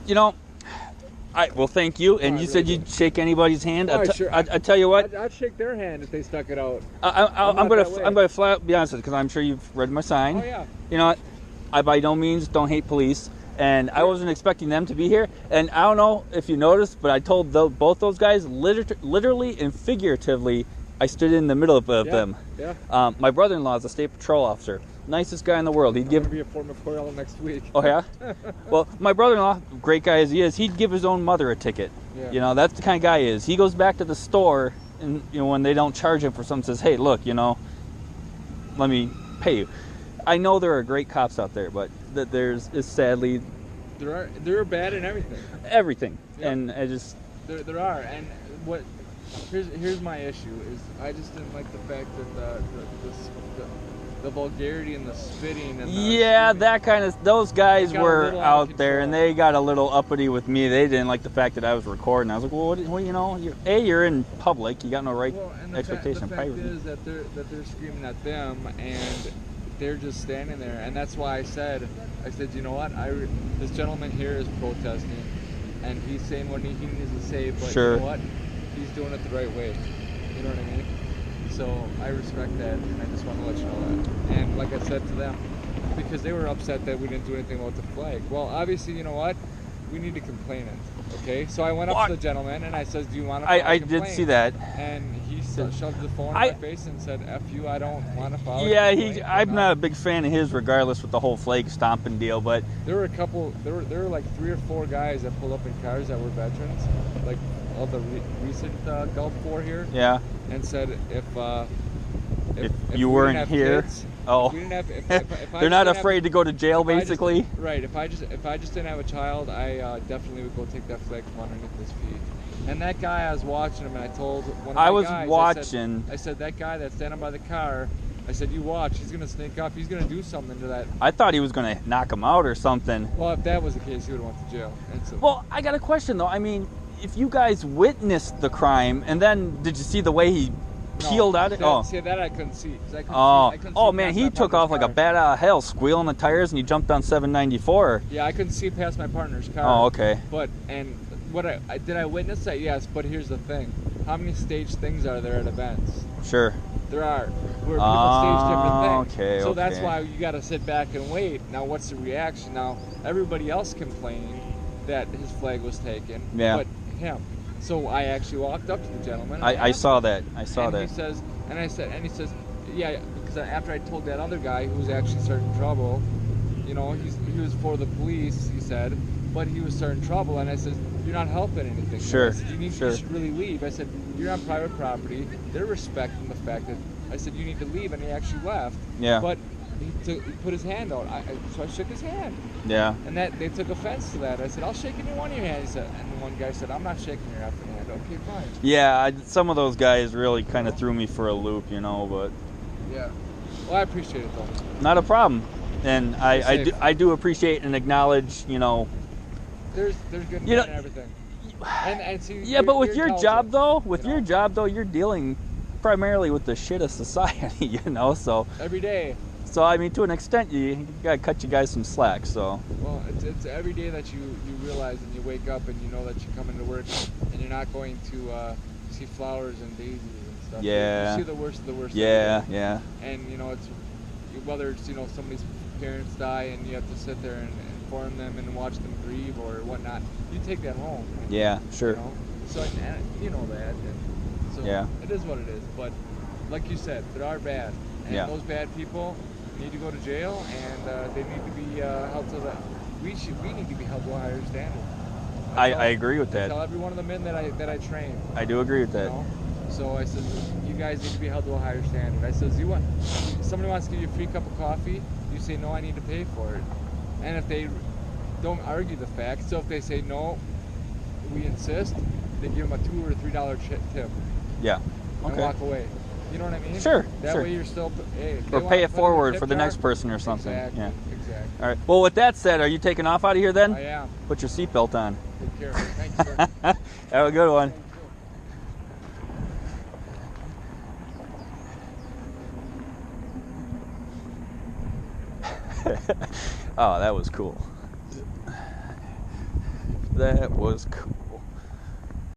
You know, well, thank you. And you said you'd shake anybody's hand. Sure. I tell you what. I'd shake their hand if they stuck it out. I'm gonna flat be honest with you, because I'm sure you've read my sign. Oh yeah. You know what? I by no means don't hate police, and I wasn't expecting them to be here. And I don't know if you noticed, but I told both those guys literally and figuratively, I stood in the middle of them. Yeah. My brother-in-law is a state patrol officer, nicest guy in the world. He'd be a former Corel next week. Oh yeah. Well, my brother-in-law, great guy as he is, he'd give his own mother a ticket. Yeah. You know, that's the kind of guy he is. He goes back to the store, and when they don't charge him for something, says, "Hey, look, let me pay you." I know there are great cops out there, but there's sadly there are bad in everything, yeah. And I just there are. And what here's my issue is I just didn't like the fact that the vulgarity and the spitting and those guys were out there, control. and they got a little uppity with me. They didn't like the fact that I was recording. I was like, well, you're in public, you got no right expectation of privacy. The fact is that they're screaming at them, and they're just standing there. And that's why I said, you know what, this gentleman here is protesting, and he's saying what he needs to say, but sure. You know what, he's doing it the right way. You know what I mean? So I respect that, and I just want to let you know that. And like I said to them, because they were upset that we didn't do anything about the flag. Well, obviously, you know what? We need to complain it, okay? So I went up to the gentleman, and I said, do you want to file a complaint? I did see that. And he shoved the phone in my face and said, F you, I don't want to file a complaint. I'm not a big fan of his, regardless with the whole flag stomping deal, but... There were like 3 or 4 guys that pulled up in cars that were veterans, like of the recent Gulf War here. Yeah. And said if you weren't here, kids, if they're not afraid to go to jail, basically. Right. If I just didn't have a child, I definitely would go take that flag from underneath his feet. And that guy, I was watching him, and I told one of my guys, I said that guy that's standing by the car, I said, you watch, he's gonna sneak up, he's gonna do something to that. I thought he was gonna knock him out or something. Well, if that was the case, he would have went to jail. Well, I got a question though. I mean, if you guys witnessed the crime, and then did you see the way he peeled out it? See, that I couldn't see. Man, he took off like a bat out of hell, squealing the tires, and he jumped down 794. Yeah, I couldn't see past my partner's car. Oh, okay. But, and what did I witness that? Yes, but here's the thing. How many staged things are there at events? Sure. There are. Where people stage different things. Okay, so that's why you got to sit back and wait. Now, what's the reaction? Now, everybody else complained that his flag was taken. Yeah. But him. So I actually walked up to the gentleman. I saw that. I saw that. He says, yeah, because after I told that other guy who was actually starting trouble, he was for the police, he said, but he was starting trouble, and I said, you're not helping anything. Sure. I said, you should really leave. I said, you're on private property. They're respecting the fact that I said you need to leave, and he actually left. Yeah. But he put his hand out, so I shook his hand. Yeah. And they took offense to that. I said, I'll shake any one of your hands. And the one guy said, I'm not shaking your effing hand. Okay, fine. Yeah, some of those guys really kind of threw me for a loop, but... Yeah. Well, I appreciate it, though. Not a problem. And I do appreciate and acknowledge, There's good men and everything. And see, yeah, but with your job, though, you're dealing primarily with the shit of society, so... Every day. So, I mean, to an extent, you gotta cut you guys some slack, so... Well, it's every day that you realize and you wake up and you know that you're coming to work and you're not going to see flowers and daisies and stuff. Yeah. You see the worst of the worst. Yeah, yeah. And, it's whether it's, somebody's parents die and you have to sit there and inform them and watch them grieve or whatnot, you take that home. Yeah, sure. So, and you know that. And so yeah. It is what it is. But, like you said, there are bad. And those bad people need to go to jail, and they need to be held to that. We need to be held to a higher standard. I agree with that. I tell every one of the men that I train. I do agree with that. So I said, you guys need to be held to a higher standard. I said, somebody wants to give you a free cup of coffee, you say, no, I need to pay for it. And if they don't argue the fact, so if they say, no, we insist, they give them a $2 or $3 tip. Yeah. And walk away. You know what I mean? Sure. That way you're still... or pay it forward for the next person or something. Exactly. Yeah. Exactly. All right. Well, with that said, are you taking off out of here then? I am. Put your seatbelt on. Take care. Thank you, sir. Have a good one. Oh, that was cool. That was cool.